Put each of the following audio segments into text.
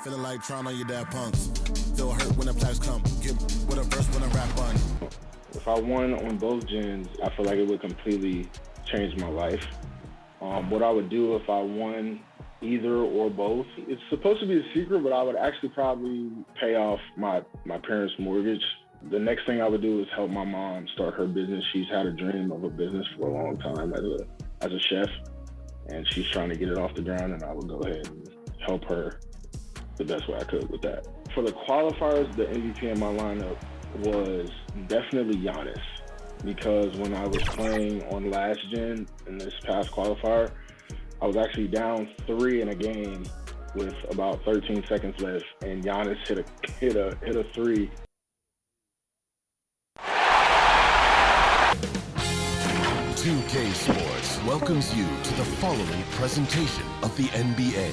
Feeling like trying on your dad punks. Feel hurt when the plaques come. Get with a verse when I rap on. If I won on both gens, I feel like it would completely change my life. What I would do if I won either or both, it's supposed to be a secret, but I would actually probably pay off my parents' mortgage. The next thing I would do is help my mom start her business. She's had a dream of a business for a long time as a chef, and she's trying to get it off the ground, and I would go ahead and help her the best way I could with that. For the qualifiers, the MVP in my lineup was definitely Giannis, because when I was playing on last gen in this past qualifier, I was actually down 3 in a game with about 13 seconds left, and Giannis hit a 3. "2K Sports welcomes you to the following presentation of the NBA.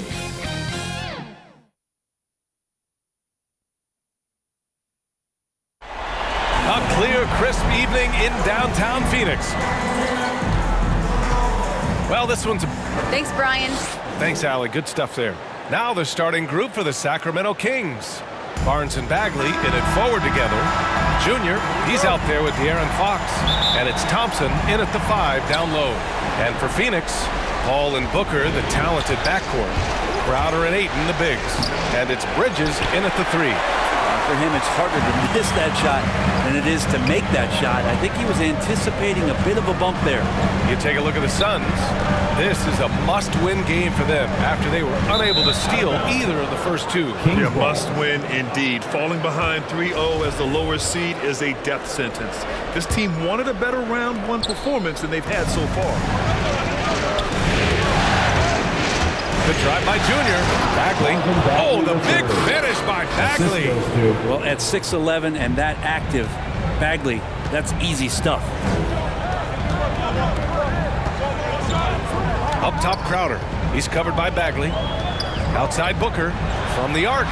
A clear, crisp evening in downtown Phoenix. Well, this one's... Thanks, Brian. Thanks, Allie. Good stuff there. Now the starting group for the Sacramento Kings. Barnes and Bagley in it forward together. Junior, he's out there with De'Aaron Fox. And it's Thompson in at the 5 down low. And for Phoenix, Paul and Booker, the talented backcourt. Crowder and Ayton, the bigs. And it's Bridges in at the 3. For him, it's harder to miss that shot than it is to make that shot. I think he was anticipating a bit of a bump there. You take a look at the Suns. This is a must-win game for them after they were unable to steal either of the first 2. Yeah, must-win indeed. Falling behind 3-0 as the lower seed is a death sentence. This team wanted a better round 1 performance than they've had so far. Good drive by Junior. Bagley. Oh, the big finish by Bagley. Well, at 6'11" and that active, Bagley, that's easy stuff. Up top, Crowder. He's covered by Bagley. Outside, Booker from the arc.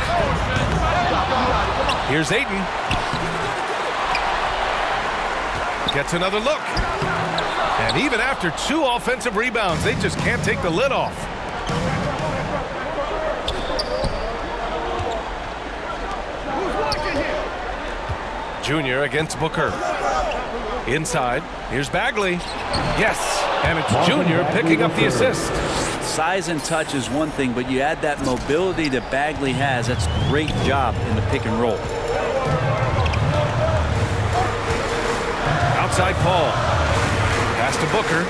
Here's Ayton. Gets another look. And even after 2 offensive rebounds, they just can't take the lid off. Junior against Booker. Inside, here's Bagley. Yes, and it's Junior picking up the assist. Size and touch is one thing, but you add that mobility that Bagley has. That's a great job in the pick and roll. Outside Paul. Pass to Booker.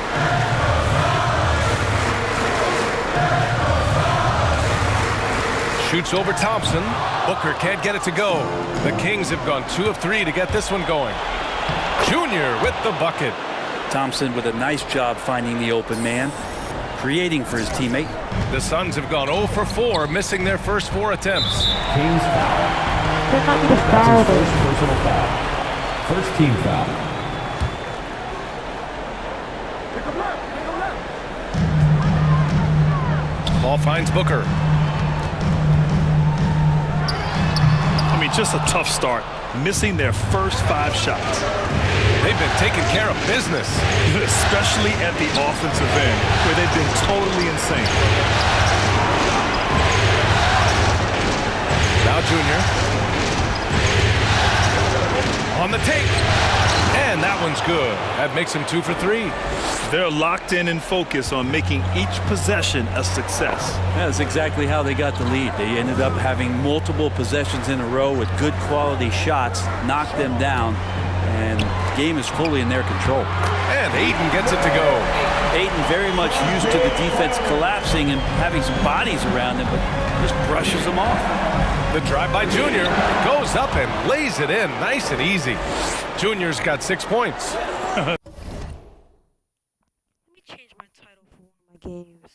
Shoots over Thompson. Booker can't get it to go. The Kings have gone 2 of 3 to get this one going. Junior with the bucket. Thompson with a nice job finding the open man, creating for his teammate. The Suns have gone 0 for 4, missing their first 4 attempts. Kings foul. That's his first personal foul. First team foul. Ball finds Booker. I mean, just a tough start, missing their first 5 shots. They've been taking care of business. Especially at the offensive end, where they've been totally insane. Now Junior. On the take. And that one's good. That makes him 2 for 3. They're locked in and focused on making each possession a success. That's exactly how they got the lead. They ended up having multiple possessions in a row with good quality shots, knocked them down, and the game is fully in their control. And Ayton gets it to go. Ayton very much used to the defense collapsing and having some bodies around him, but just brushes them off. The drive by Junior goes up and lays it in nice and easy. Junior's got 6 points. Let me change my title for one of my games.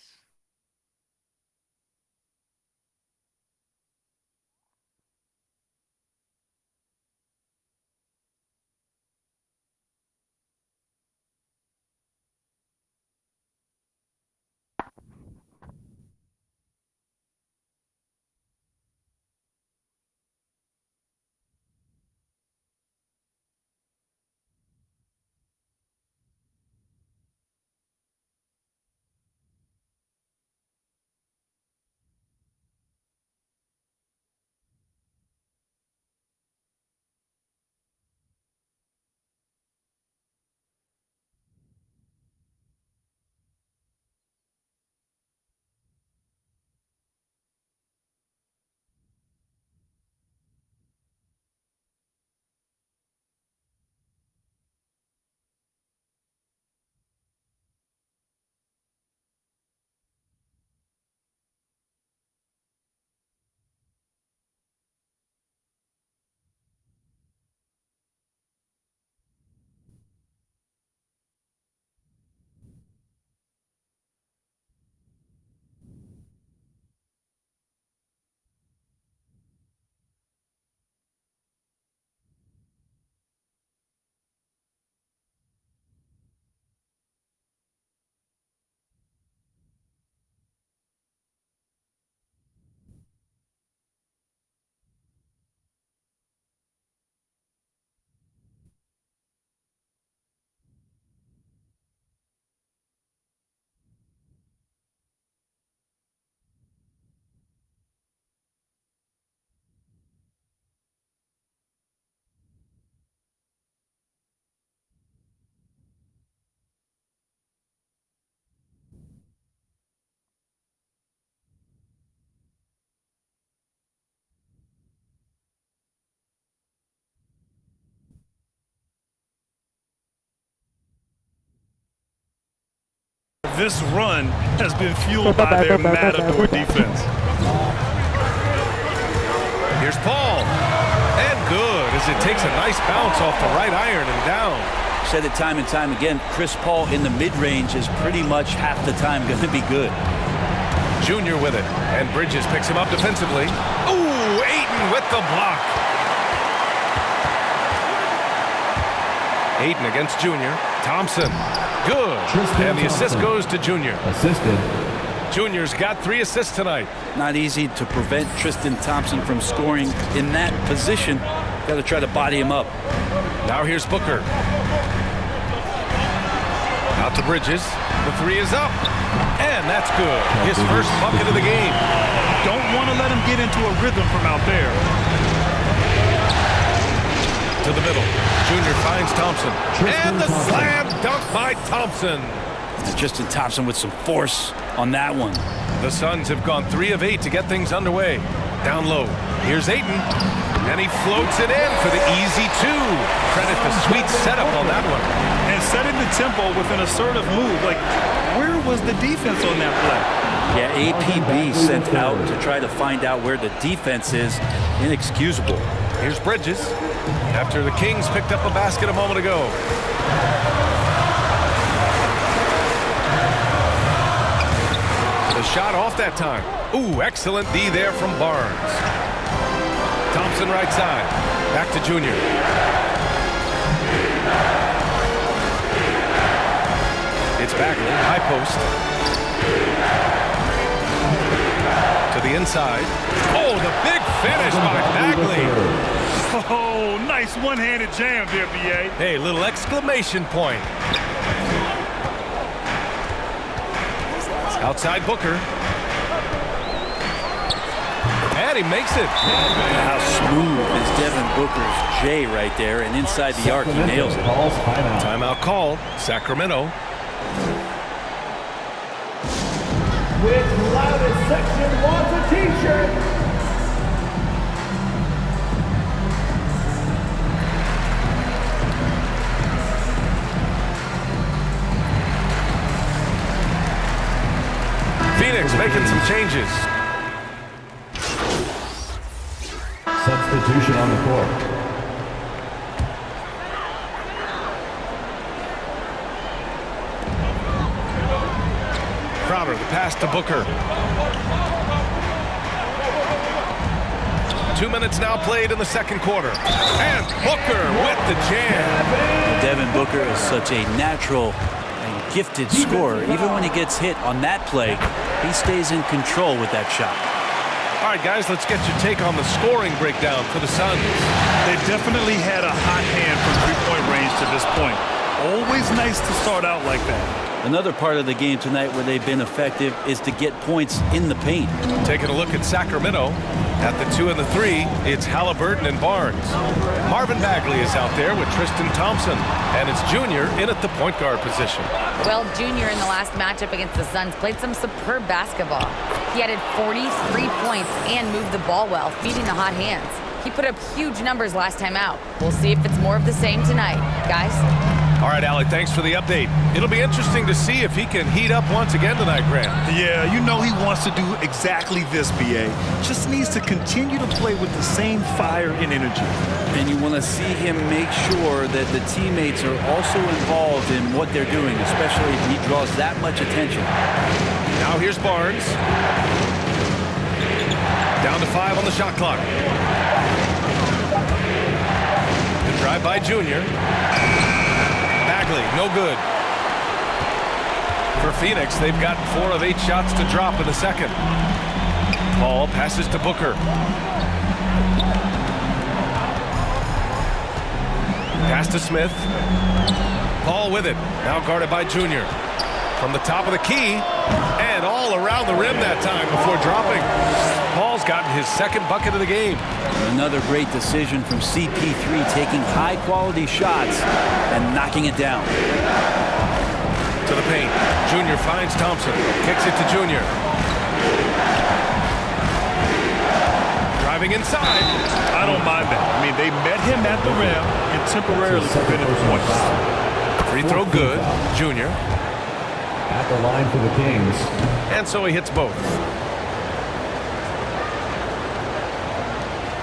this run has been fueled by their matador defense. Here's Paul. And good as it takes a nice bounce off the right iron and down. Said it time and time again, Chris Paul in the mid-range is pretty much half the time going to be good. Junior with it, and Bridges picks him up defensively. Ooh, Ayton with the block. Ayton against Junior. Thompson, good. And the assist goes to Junior. Assisted. Junior's got 3 assists tonight. Not easy to prevent Tristan Thompson from scoring in that position. Got to try to body him up. Now here's Booker. Out to Bridges. The 3 is up. And that's good. His first bucket of the game. Don't want to let him get into a rhythm from out there. To the middle. Junior finds Thompson. And the slam dunk by Thompson. Tristan Thompson with some force on that one. The Suns have gone 3 of 8 to get things underway. Down low. Here's Ayton. And he floats it in for the easy 2. Credit the sweet setup on that one. And setting the tempo with an assertive move. Like, where was the defense on that play? Yeah, APB sent out to try to find out where the defense is. Inexcusable. Here's Bridges. After the Kings picked up a basket a moment ago. The shot off that time. Ooh, excellent D there from Barnes. Thompson right side. Back to Junior. It's Bagley, high post. To the inside. Oh, the big finish by Bagley. Oh, nice one-handed jam there, B.A. Hey, little exclamation point. Outside Booker. And he makes it. How smooth is Devin Booker's J right there, and inside the arc he nails it. Timeout called. Sacramento. Which loudest section wants a t-shirt? Phoenix making some changes. Substitution on the court. Crowder, the pass to Booker. 2 minutes now played in the second quarter. And Booker with the jam. Devin Booker is such a natural and gifted scorer. Even when he gets hit on that play, he stays in control with that shot. All right, guys, let's get your take on the scoring breakdown for the Suns. They definitely had a hot hand from three-point range to this point. Always nice to start out like that. Another part of the game tonight where they've been effective is to get points in the paint. Taking a look at Sacramento. At the 2 and the 3, it's Halliburton and Barnes. Marvin Bagley is out there with Tristan Thompson. And it's Junior in at the point guard position. Well, Junior in the last matchup against the Suns played some superb basketball. He added 43 points and moved the ball well, feeding the hot hands. He put up huge numbers last time out. We'll see if it's more of the same tonight. Guys? All right, Alec, thanks for the update. It'll be interesting to see if he can heat up once again tonight, Grant. Yeah, you know he wants to do exactly this, B.A. Just needs to continue to play with the same fire and energy. And you want to see him make sure that the teammates are also involved in what they're doing, especially if he draws that much attention. Now here's Barnes. Down to 5 on the shot clock. The drive by Junior. Bagley, no good. For Phoenix, they've got 4 of 8 shots to drop in the second. Paul passes to Booker. Pass to Smith. Paul with it. Now guarded by Junior. From the top of the key. And all around the rim that time before dropping. Paul's gotten his second bucket of the game. Another great decision from CP3, taking high-quality shots and knocking it down. To the paint. Junior finds Thompson. Kicks it to Junior. Driving inside. I don't mind that. I mean, they met him at the rim and temporarily prevented points. Free throw good. Junior. At the line for the Kings. And so he hits both.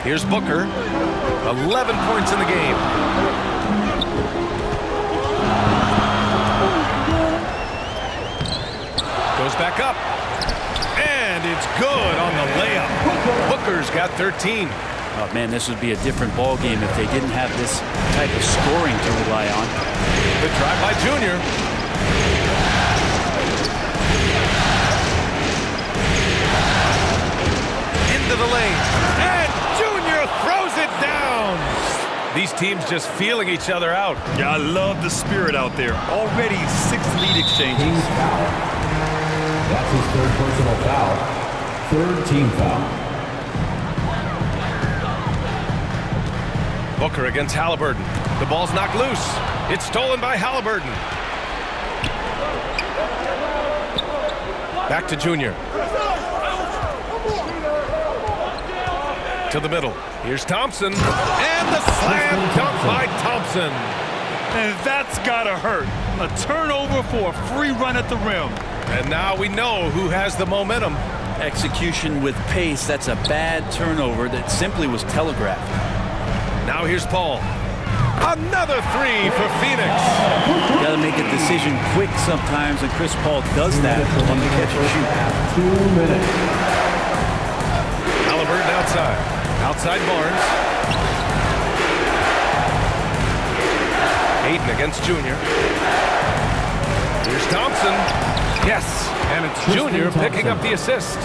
Here's Booker. 11 points in the game. Goes back up. And it's good on the layup. Booker's got 13. Oh, man, this would be a different ball game if they didn't have this type of scoring to rely on. Good drive by Junior. Into the lane. And Junior throws it down. These teams just feeling each other out. Yeah, I love the spirit out there. Already 6 lead exchanges. Kings foul. That's his third personal foul. Third team foul. Booker against Halliburton. The ball's knocked loose. It's stolen by Halliburton. Back to Junior. To the middle. Here's Thompson. And the slam dunk by Thompson. And that's gotta hurt. A turnover for a free run at the rim. And now we know who has the momentum. Execution with pace. That's a bad turnover that simply was telegraphed. Now here's Paul. Another three for Phoenix. You got to make a decision quick sometimes, and Chris Paul does that on the catch and shoot. 2 minutes. Halliburton outside. Outside Barnes. Ayton against Junior. Here's Thompson. Yes, and it's Junior picking up the assist.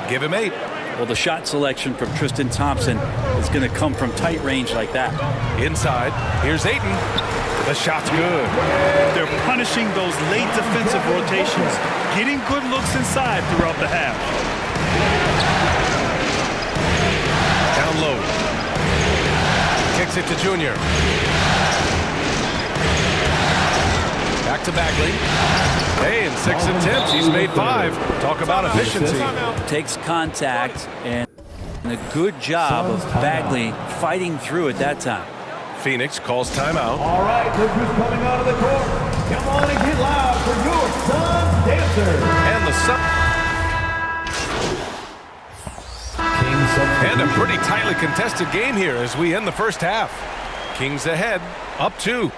Give him 8. Well, the shot selection from Tristan Thompson is going to come from tight range like that. Inside, here's Ayton. The shot's good. They're punishing those late defensive rotations, getting good looks inside throughout the half. Down low. Kicks it to Junior. Back to Bagley. Hey, in 6 attempts, he's made 5. Talk about efficiency. Takes contact, and a good job of Bagley fighting through at that time. Phoenix calls timeout. All right, look who's coming out of the court. Come on and get loud for your Suns Dancers. And the Suns. And a pretty tightly contested game here as we end the first half. Kings ahead, up 2.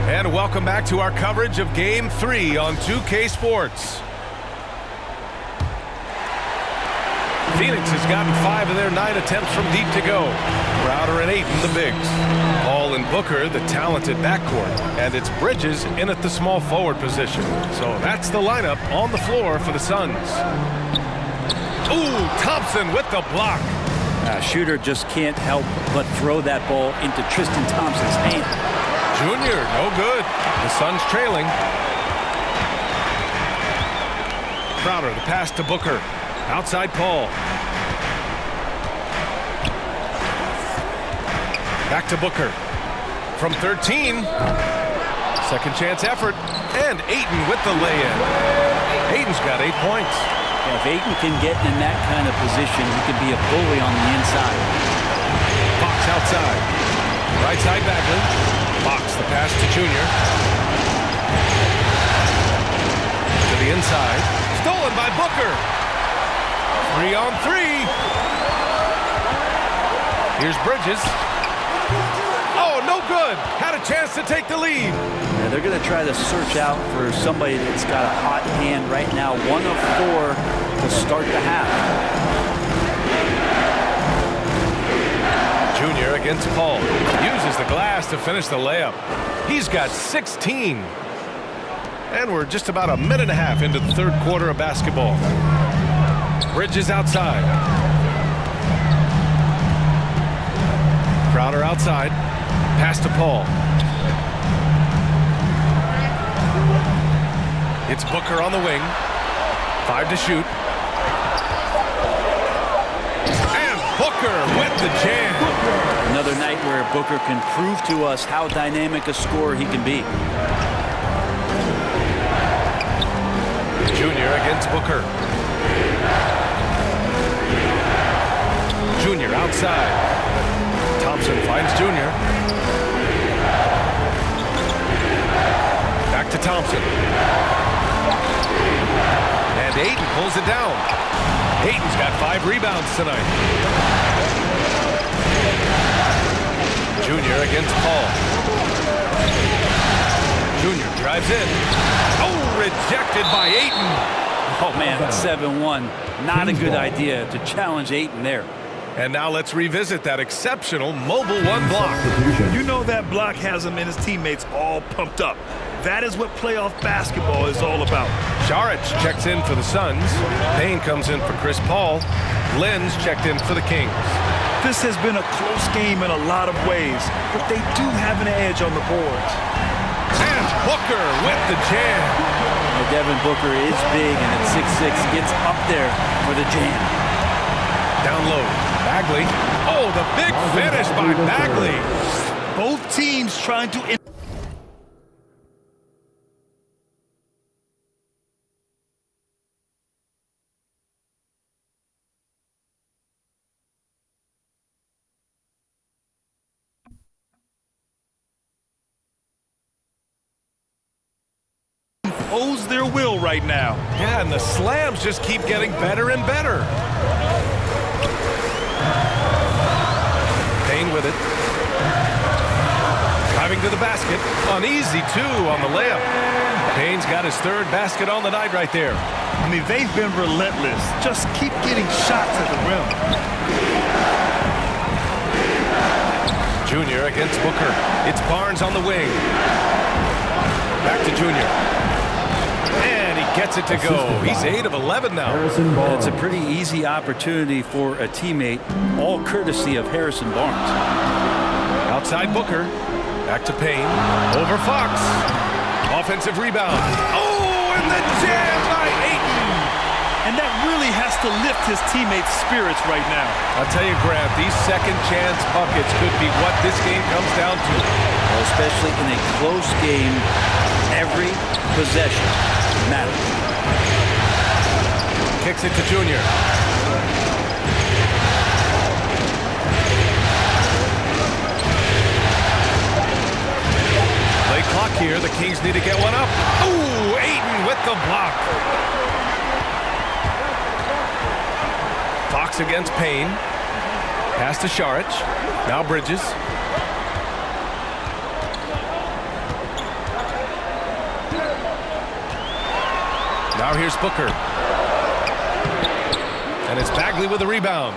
And welcome back to our coverage of Game 3 on 2K Sports. Phoenix has gotten 5 of their 9 attempts from deep to go. Crowder and Ayton, the bigs. Paul and Booker, the talented backcourt. And it's Bridges in at the small forward position. So that's the lineup on the floor for the Suns. Ooh, Thompson with the block. Shooter just can't help but throw that ball into Tristan Thompson's hand. Junior, no good. The Suns trailing. Crowder, the pass to Booker. Outside Paul. Back to Booker. From 13. Second chance effort. And Ayton with the lay-in. Ayton's got 8 points. Yeah, if Ayton can get in that kind of position, he can be a bully on the inside. Fox outside. Right side Bagley. Fox the pass to Junior. To the inside. Stolen by Booker. 3 on 3. Here's Bridges. Oh, no good. Had a chance to take the lead. Yeah, they're going to try to search out for somebody that's got a hot hand right now. 1 of 4 to start the half. Junior against Paul. Uses the glass to finish the layup. He's got 16. And we're just about a minute and a half into the third quarter of basketball. Bridges outside. Crowder outside. Pass to Paul. It's Booker on the wing. 5 to shoot. And Booker with the jam. Another night where Booker can prove to us how dynamic a scorer he can be. Junior against Booker. Outside. Thompson finds Junior. Back to Thompson. And Ayton pulls it down. Ayton's got 5 rebounds tonight. Junior against Paul. Junior drives in. Oh, rejected by Ayton. Oh, man, 7-1. Not a good idea to challenge Ayton there. And now let's revisit that exceptional mobile one block. You know that block has him and his teammates all pumped up. That is what playoff basketball is all about. Šarić checks in for the Suns. Payne comes in for Chris Paul. Lenz checked in for the Kings. This has been a close game in a lot of ways, but they do have an edge on the boards. And Booker with the jam. Devin Booker is big, and at 6'6", gets up there for the jam. Down low, Bagley. Oh, the big finish by Bagley. Both teams trying to... impose their will right now. Yeah, and the slams just keep getting better and better. Payne with it. Driving to the basket. Uneasy, too, on the layup. Payne's got his 3rd basket on the night right there. I mean, they've been relentless. Just keep getting shots at the rim. Junior against Booker. It's Barnes on the wing. Back to Junior. And he gets it to go. He's 8 of 11 now. It's a pretty easy opportunity for a teammate, all courtesy of Harrison Barnes. Outside Booker. Back to Payne. Over Fox. Offensive rebound. Oh, and the jam by Ayton. And that really has to lift his teammates' spirits right now. I'll tell you, Grant, these second chance buckets could be what this game comes down to. Well, especially in a close game, every possession matters. Kicks it to Junior. Play clock here. The Kings need to get one up. Ooh, Ayton with the block. Fox against Payne. Pass to Šarić. Now Bridges. Now here's Booker. And it's Bagley with the rebound.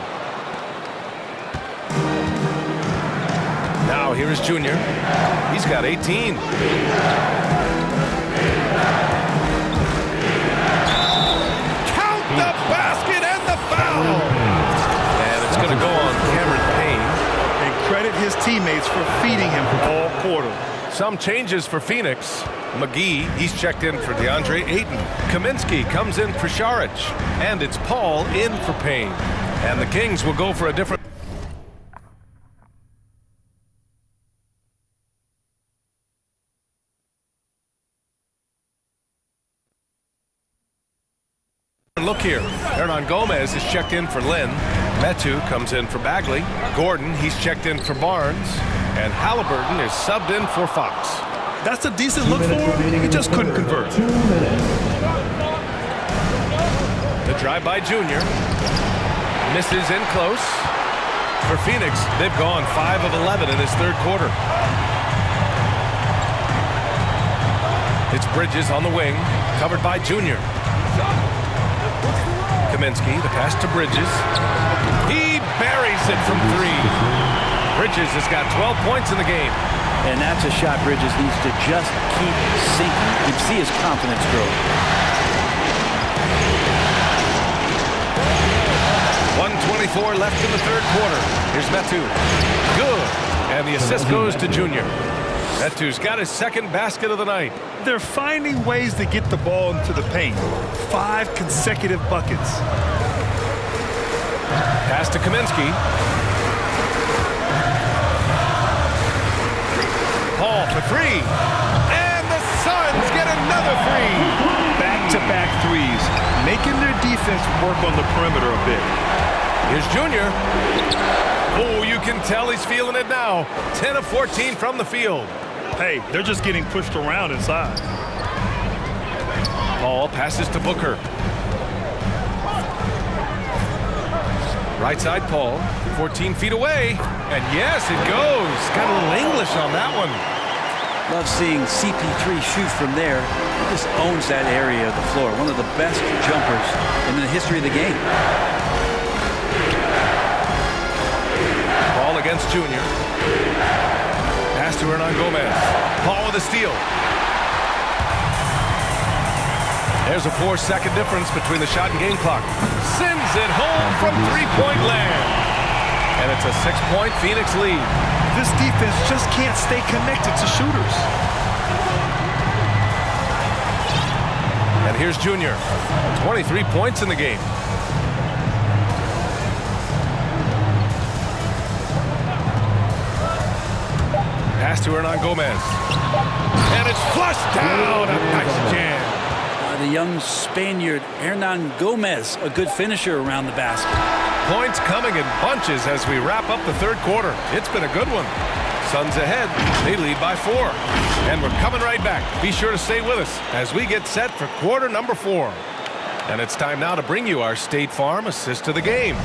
Now here is Junior. He's got 18. Count the basket and the foul. And it's going to go on Cameron Payne. And credit his teammates for feeding him all quarter. Some changes for Phoenix. McGee, he's checked in for DeAndre Ayton. Kaminsky comes in for Šarić. And it's Paul in for Payne. And the Kings will go for a different look here. Hernan Gomez is checked in for Lynn. Metu comes in for Bagley. Gordon, he's checked in for Barnes. And Halliburton is subbed in for Fox. That's a decent look for him. He just couldn't convert. The drive by Junior. Misses in close. For Phoenix, they've gone 5 of 11 in this 3rd quarter. It's Bridges on the wing, covered by Junior. Kaminsky, the pass to Bridges. He buries it from 3. Bridges has got 12 points in the game. And that's a shot Bridges needs to just keep sinking. You can see his confidence grow. 1:24 left in the 3rd quarter. Here's Metu. Good. And the assist goes to Junior. Metu's got his 2nd basket of the night. They're finding ways to get the ball into the paint. 5 consecutive buckets. Pass to Kaminsky. Paul for 3. And the Suns get another 3. Back-to-back threes, making their defense work on the perimeter a bit. Here's Junior. Oh, you can tell he's feeling it now. 10 of 14 from the field. Hey, they're just getting pushed around inside. Paul passes to Booker. Right side Paul, 14 feet away. And yes, it goes. Got a little English on that one. Love seeing CP3 shoot from there. He just owns that area of the floor. One of the best jumpers in the history of the game. Paul against Junior. Pass to Hernan Gomez. Paul with a steal. There's a 4-second difference between the shot and game clock. Sends it home from three-point land. And it's a 6-point Phoenix lead. This defense just can't stay connected to shooters. And here's Junior. 23 points in the game. Pass to Hernan Gomez. And it's flushed down. A nice jam. The young Spaniard, Hernan Gomez, a good finisher around the basket. Points coming in bunches as we wrap up the third quarter. It's been a good one. Suns ahead. They lead by 4. And we're coming right back. Be sure to stay with us as we get set for quarter number 4. And it's time now to bring you our State Farm assist to the game.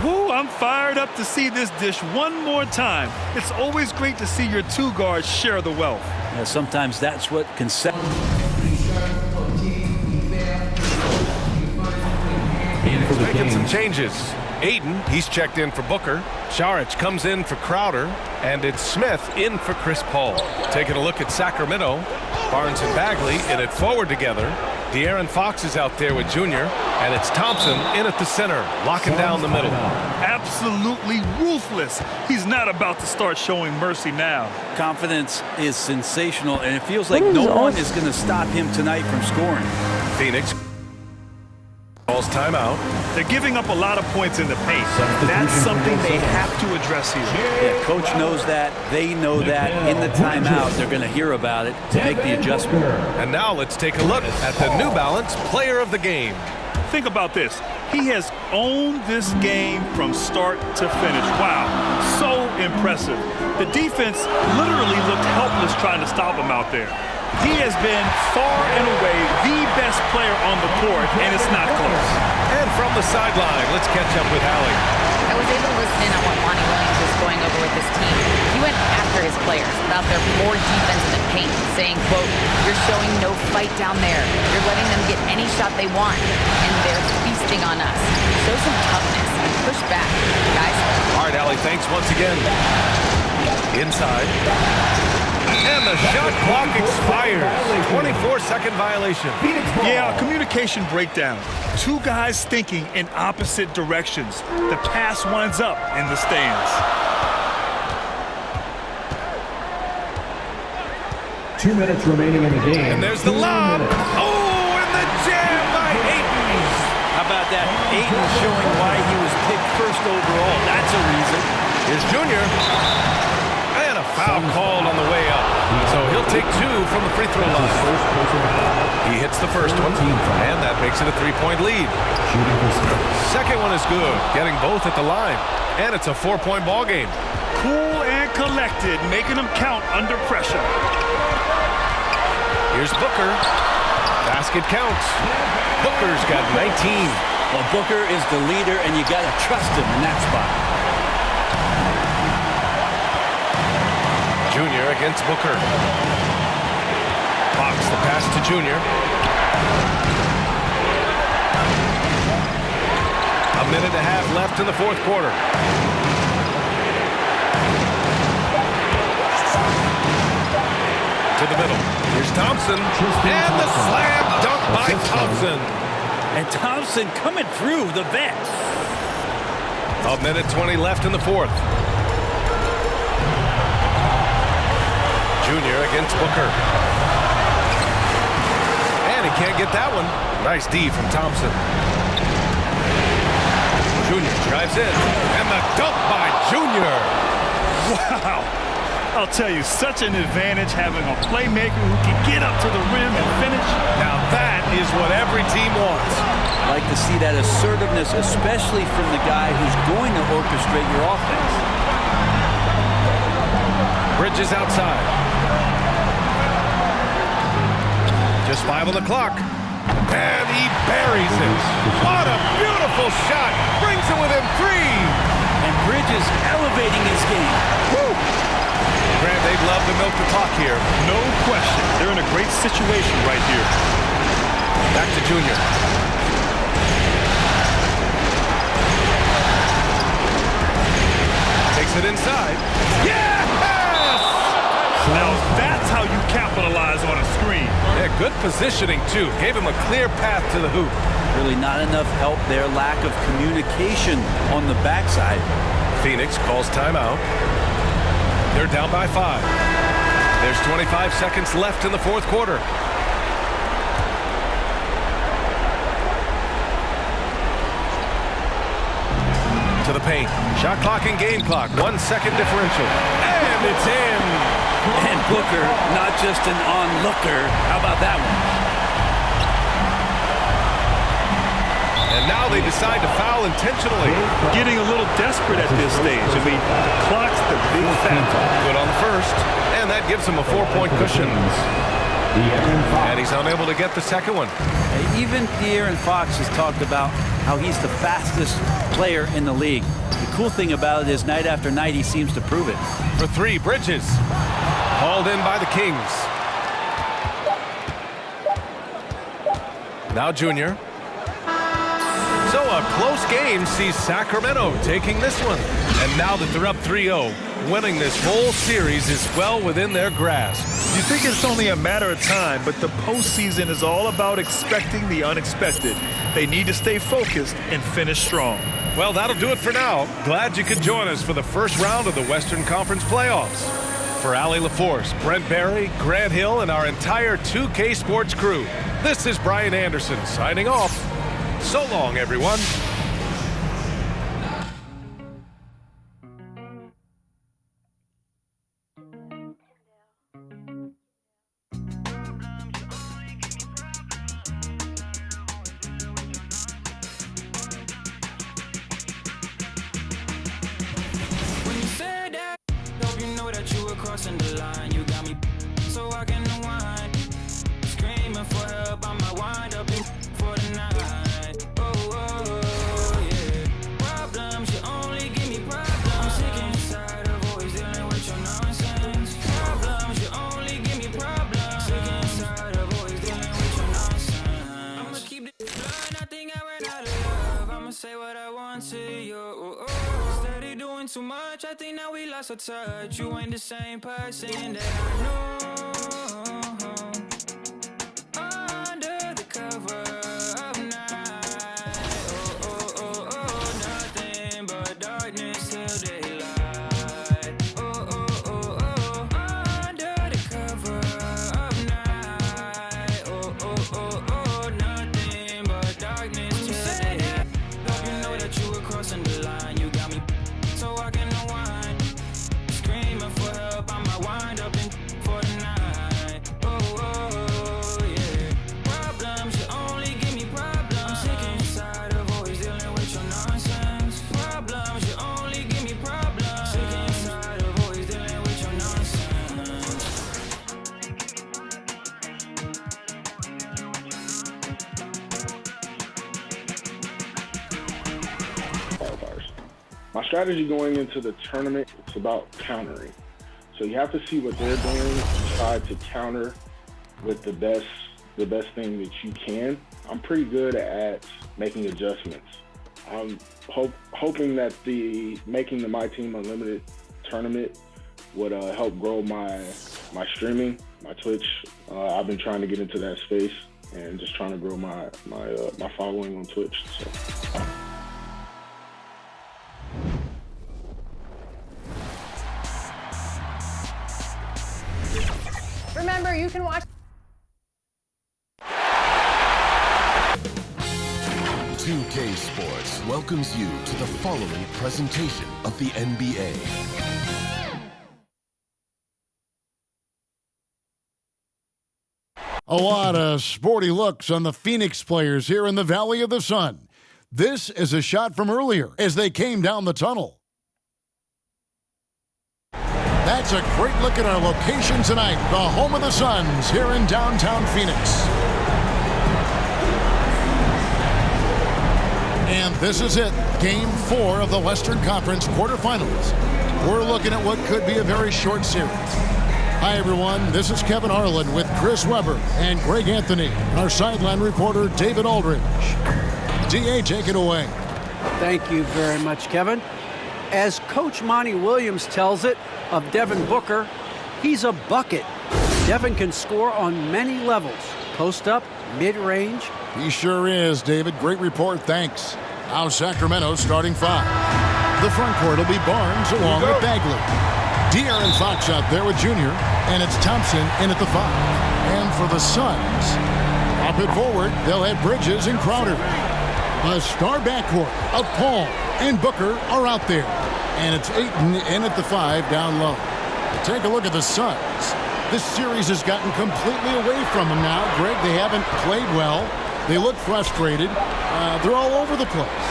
Woo, I'm fired up to see this dish one more time. It's always great to see your two guards share the wealth. Yeah, sometimes that's what can set. Making some changes. Aiden, he's checked in for Booker. Saric comes in for Crowder. And it's Smith in for Chris Paul. Taking a look at Sacramento. Barnes and Bagley in it forward together. De'Aaron Fox is out there with Junior. And it's Thompson in at the center, locking down the middle. Absolutely ruthless. He's not about to start showing mercy now. Confidence is sensational, and it feels like no one is going to stop him tonight from scoring. Phoenix calls timeout. They're giving up a lot of points in the paint. That's something they have to address here. Yeah, coach knows that. They know that. In the timeout, they're going to hear about it to make the adjustment. And now let's take a look at the New Balance Player of the Game. Think about this. He has owned this game from start to finish. Wow, so impressive. The defense literally looked helpless trying to stop him out there. He has been far and away the best player on the court, and it's not close. And from the sideline, let's catch up with Hallie. I was able to listen in on what Monty Williams was going over with his team. He went after his players about their poor defense in the paint, saying, quote, "You're showing no fight down there. You're letting them get any shot they want, and they're feasting on us. Show some toughness and push back, guys." All right, Hallie, thanks once again. Inside. And the shot clock expires. 24-second violation. Yeah, communication breakdown. Two guys thinking in opposite directions. The pass winds up in the stands. 2 minutes remaining in the game. And there's the lob. Oh, and the jam by Ayton. How about that? Ayton showing why he was picked first overall. That's a reason. Here's Junior. And a foul called on the way up. So he'll take 2 from the free throw line. He hits the first one, and that makes it a 3-point lead. Second one is good, getting both at the line. And it's a 4-point ball game. Cool and collected, making them count under pressure. Here's Booker. Basket counts. Booker's got 19. Well, Booker is the leader, and you got to trust him in that spot. Junior against Booker. Fox the pass to Junior. A minute and a half left in the fourth quarter. To the middle. Here's Thompson. And the slam dunk by Thompson. And Thompson coming through the bench. A minute 20 left in the fourth. Junior against Booker. And he can't get that one. Nice D from Thompson. Junior drives in. And the dunk by Junior. Wow. I'll tell you, such an advantage having a playmaker who can get up to the rim and finish. Now that is what every team wants. Like to see that assertiveness, especially from the guy who's going to orchestrate your offense. Bridges outside. Just 5 on the clock. And he buries it. What a beautiful shot. Brings it within 3. And Bridges elevating his game. Woo! Grant, they'd love to milk the clock here. No question. They're in a great situation right here. Back to Junior. Takes it inside. Yes! Now that's how you capitalize on a screen. Yeah, good positioning, too. Gave him a clear path to the hoop. Really not enough help there. Lack of communication on the backside. Phoenix calls timeout. They're down by 5. There's 25 seconds left in the fourth quarter. To the paint. Shot clock and game clock. 1 second differential. And it's in. And Booker, not just an onlooker. How about that one? And now they decide to foul intentionally. Getting a little desperate at this stage. I mean, the clock's the big factor. Good on the first. And that gives him a 4-point cushion. And he's unable to get the second one. Even De'Aaron Fox has talked about how he's the fastest player in the league. The cool thing about it is night after night he seems to prove it. For 3, Bridges. Hauled in by the Kings. Now Junior. So a close game sees Sacramento taking this one. And now that they're up 3-0, winning this whole series is well within their grasp. You think it's only a matter of time, but the postseason is all about expecting the unexpected. They need to stay focused and finish strong. Well, that'll do it for now. Glad you could join us for the first round of the Western Conference playoffs. For Allie LaForce, Brent Barry, Grant Hill, and our entire 2K Sports crew, this is Brian Anderson signing off. So long, everyone. Crossing the line, you got me so I can unwind. Screaming for help, I might wind up in for the night. Oh, yeah. Problems, you only give me problems. I'm sick and tired of always dealing with your nonsense. Problems, you only give me problems. Sick and tired of always dealing with your nonsense. I'ma keep this blood, I think I ran out of love. I'ma say what I want to you. Steady doing too much, I think now we lost our touch. You ain't the same person that I know. Under the cover of night, nothing but darkness till daylight. Under the cover of night, nothing but darkness till daylight. Hope you know that you were crossing the line. You got me so I can unwind. Screaming for help, I might wind up in for the night. Yeah. Problems, you only give me problems. I'm sick and tired of always dealing with your nonsense. Problems, you only give me problems. Sick and tired of always dealing with your nonsense. My strategy going into the tournament, it's about countering. So you have to see what they're doing and try to counter with the best thing that you can. I'm pretty good at making adjustments. I'm hoping that making the My Team Unlimited tournament would help grow my streaming, my Twitch. I've been trying to get into that space and just trying to grow my following on Twitch. So. Remember, you can watch 2K Sports welcomes you to the following presentation of the NBA. A lot of sporty looks on the Phoenix players here in the Valley of the Sun. This is a shot from earlier as they came down the tunnel. That's a great look at our location tonight, the home of the Suns here in downtown Phoenix. And this is it, Game 4 of the Western Conference quarterfinals. We're looking at what could be a very short series. Hi, everyone. This is Kevin Harlan with Chris Webber and Greg Anthony, our sideline reporter, David Aldridge. D.A., take it away. Thank you very much, Kevin. As Coach Monty Williams tells it of Devin Booker, he's a bucket. Devin can score on many levels, post up, mid-range. He sure is, David. Great report, thanks. Now Sacramento starting 5. The front court will be Barnes along with Bagley. De'Aaron Fox out there with Junior, and it's Thompson in at the 5. And for the Suns, up it forward, they'll have Bridges and Crowder. A star backcourt of Paul and Booker are out there. And it's Ayton in at the 5 down low. Take a look at the Suns. This series has gotten completely away from them now. Greg, they haven't played well. They look frustrated. They're all over the place.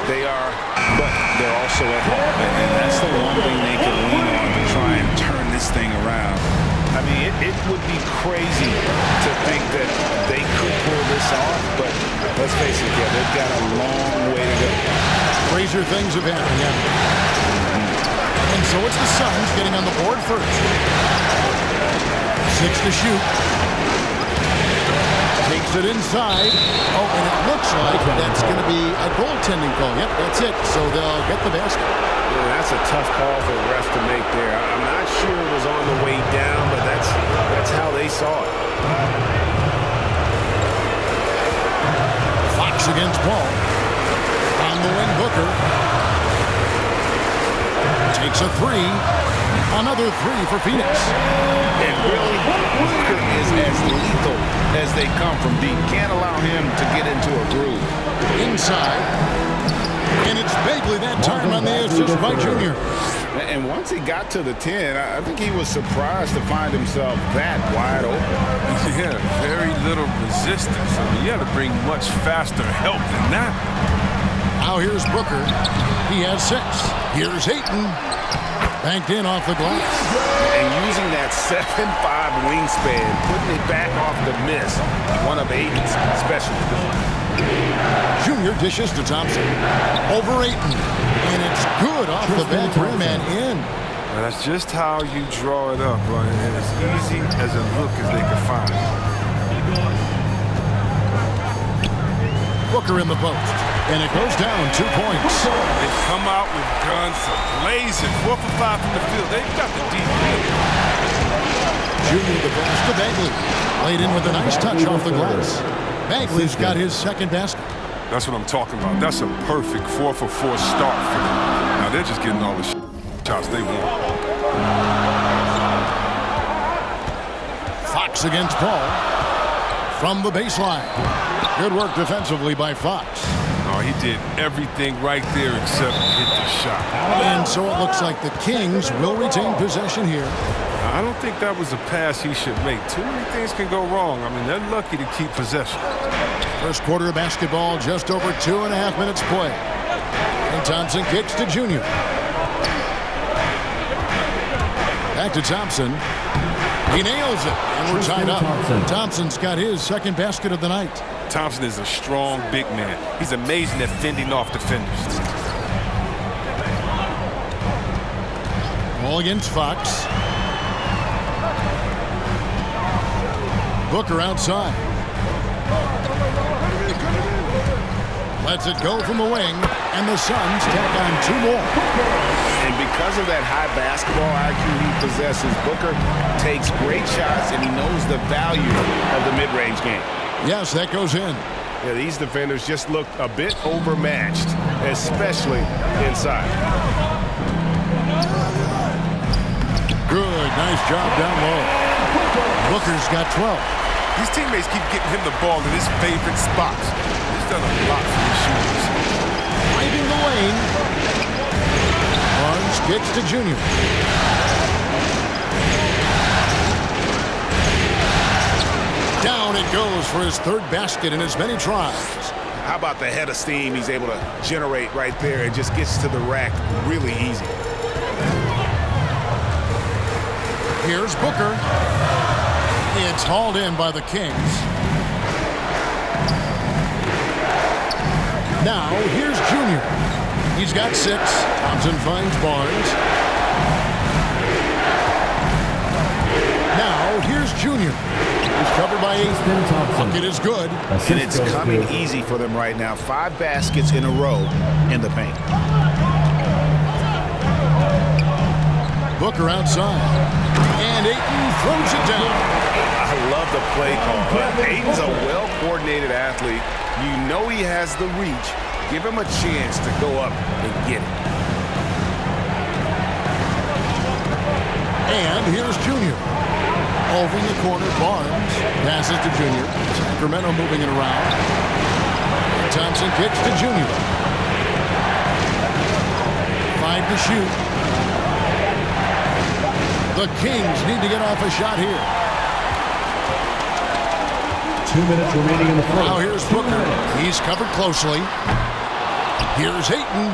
They are, but they're also at home. And that's the one thing they can lean on to try and turn this thing around. I mean, it would be crazy to think that they could pull this off, but let's face it, yeah, they've got a long way to go. Crazier things have happened, And so it's the Suns getting on the board first. 6 to shoot. Takes it inside. Oh, and it looks like that's going to be a goaltending call. Yep, that's it. So they'll get the basket. Yeah, that's a tough call for the ref to make there. I'm not sure it was on the way down, but that's how they saw it. Fox against Paul. On the wing, Booker. Takes a 3. Another 3 for Phoenix. And really, Booker is as lethal as they come from deep. Can't allow him to get into a groove. Inside. And it's Bagley that time on the assist by Junior. And once he got to the 10, I think he was surprised to find himself that wide open. Yeah, very little resistance. I mean, you got to bring much faster help than that. Now here's Booker. He has 6. Here's Ayton. Banked in off the glass. And using that 7'5" wingspan, putting it back off the miss. One of Ayton's specialties. Junior dishes to Thompson. Over Ayton. And it's good off the back rim and in. Well, that's just how you draw it up, right? And as easy as a look as they can find. Booker in the post. And it goes down 2 points. They come out with guns blazing. 4 for 5 from the field. They've got the deep. Junior the pass to Bagley. Laid in with a nice touch off the glass. Bagley's got his second basket. That's what I'm talking about. That's a perfect 4 for 4 start for them. Now they're just getting all the shots they want. Fox against Paul. From the baseline. Good work defensively by Fox. Oh, he did everything right there except hit the shot. And so it looks like the Kings will retain possession here. I don't think that was a pass he should make. Too many things can go wrong. I mean, they're lucky to keep possession. First quarter of basketball, just over 2.5 minutes play. And Thompson kicks to Junior. Back to Thompson. He nails it, and we're tied up. Thompson's got his second basket of the night. Thompson is a strong big man. He's amazing at fending off defenders. Ball against Fox. Booker outside. Lets it go from the wing, and the Suns tack on 2 more. And because of that high basketball IQ he possesses, Booker takes great shots, and he knows the value of the mid-range game. Yes, that goes in. Yeah, these defenders just looked a bit overmatched, especially inside. Good, nice job down low. Booker's got 12. These teammates keep getting him the ball in his favorite spots. He's done a lot for the shooters. Driving the lane. Barnes kicks to Junior. Down Goes for his third basket in as many tries. How about the head of steam he's able to generate right there and just gets to the rack really easy. Here's Booker. It's hauled in by the Kings. Now, here's Junior. He's got 6. Thompson finds Barnes. Now, here's Junior. He's covered by 8. Bucket is good. And it's coming easy for them right now. 5 baskets in a row in the paint. Booker outside. And Ayton throws it down. I love the play call. Ayton's a well-coordinated athlete. You know he has the reach. Give him a chance to go up and get it. And here's Junior. Over in the corner, Barnes passes to Junior. Sacramento moving it around. Thompson kicks to Junior. 5 to shoot. The Kings need to get off a shot here. 2 minutes remaining in the first. Now here's Booker. He's covered closely. Here's Ayton.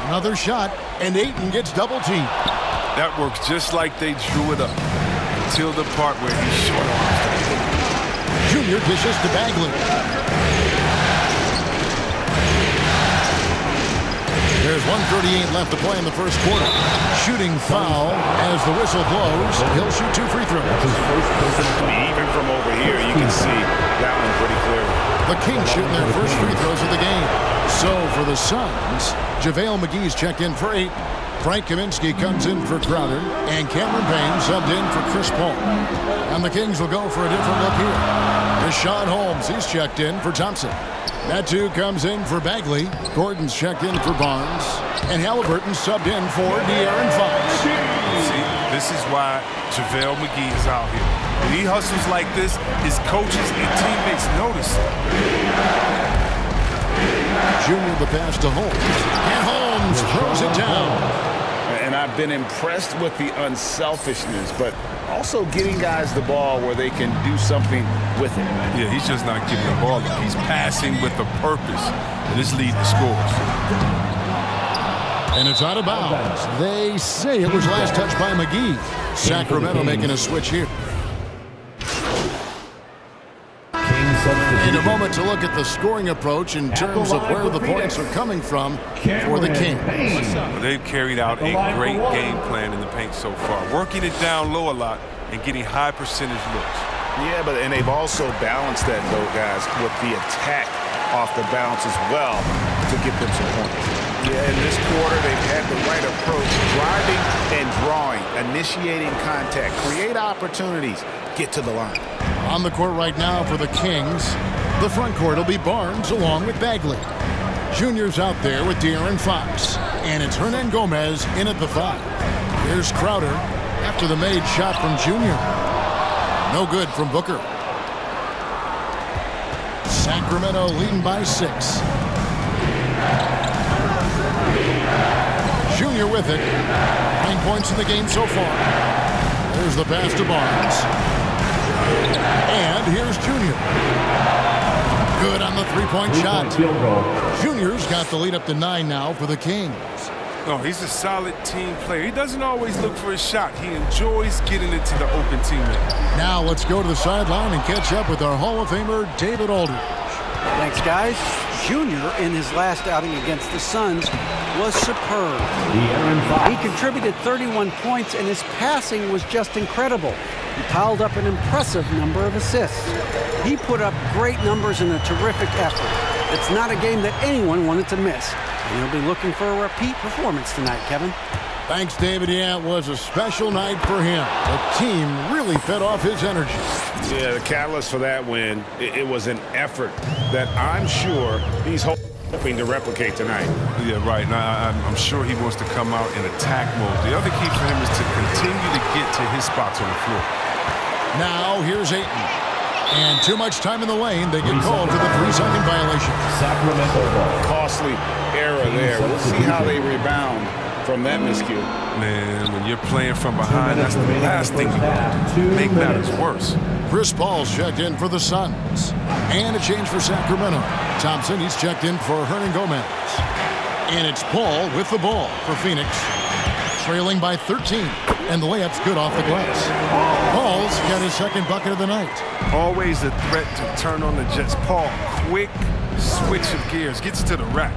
Another shot, and Ayton gets double-teamed. That works just like they drew it up until the part where he's short arms. Junior dishes to Bagley. There's 1:38 left to play in the first quarter. Shooting foul as the whistle blows. He'll shoot 2 free throws. Even from over here, you can see that one pretty clearly. The Kings shooting their first free throws of the game. So for the Suns, JaVale McGee's checked in for 8. Frank Kaminsky comes in for Crowder, and Cameron Payne subbed in for Chris Paul. And the Kings will go for a different look here. Rashawn Holmes, he's checked in for Thompson. Natu comes in for Bagley. Gordon's checked in for Barnes. And Halliburton subbed in for De'Aaron Fox. See, this is why JaVale McGee is out here. When he hustles like this, his coaches and teammates notice. Junior the pass to Holmes. And Holmes throws it down. And I've been impressed with the unselfishness, but also getting guys the ball where they can do something with it. Yeah, he's just not giving the ball up. He's passing with a purpose. And this lead to scores. And it's out of bounds. They say it was last touched by McGee. Sacramento making a switch here. In a moment to look at the scoring approach in terms of where the points are coming from for the Kings. They've carried out a great game plan in the paint so far, working it down low a lot and getting high percentage looks. Yeah, and they've also balanced that, though, guys, with the attack off the bounce as well to get them some points. Yeah, in this quarter, they've had the right approach, driving and drawing, initiating contact, create opportunities, get to the line. On the court right now for the Kings, the front court will be Barnes along with Bagley. Junior's out there with De'Aaron Fox. And it's Hernan Gomez in at the 5. Here's Crowder after the made shot from Junior. No good from Booker. Sacramento leading by 6. Junior with it. 9 points in the game so far. There's the pass to Barnes. And here's Junior. Good on the three-point shot. Junior's got the lead up to 9 now for the Kings. No, he's a solid team player. He doesn't always look for his shot. He enjoys getting it to the open teammate. Now let's go to the sideline and catch up with our Hall of Famer, David Aldridge. Thanks, guys. Junior, in his last outing against the Suns, was superb. He contributed 31 points, and his passing was just incredible. He piled up an impressive number of assists. He put up great numbers in a terrific effort. It's not a game that anyone wanted to miss. And he'll be looking for a repeat performance tonight, Kevin. Thanks, David. Yeah, it was a special night for him. The team really fed off his energy. Yeah, the catalyst for that win, it was an effort that I'm sure he's hoping to replicate tonight. Yeah, right. Now, I'm sure he wants to come out in attack mode. The other key for him is to continue to get to his spots on the floor. Now, here's Ayton. And too much time in the lane. They get called for the 3-second violation. Sacramento ball. Costly error there. We'll see how they rebound from that miscue. Man, when you're playing from behind, that's the last thing you do. Make matters worse. Chris Paul's checked in for the Suns. And a change for Sacramento. Thompson, he's checked in for Hernan Gomez. And it's Paul with the ball for Phoenix. Trailing by 13. And the layup's good off the glass. Paul's got his second bucket of the night. Always a threat to turn on the Jets. Paul, quick switch of gears. Gets to the rack.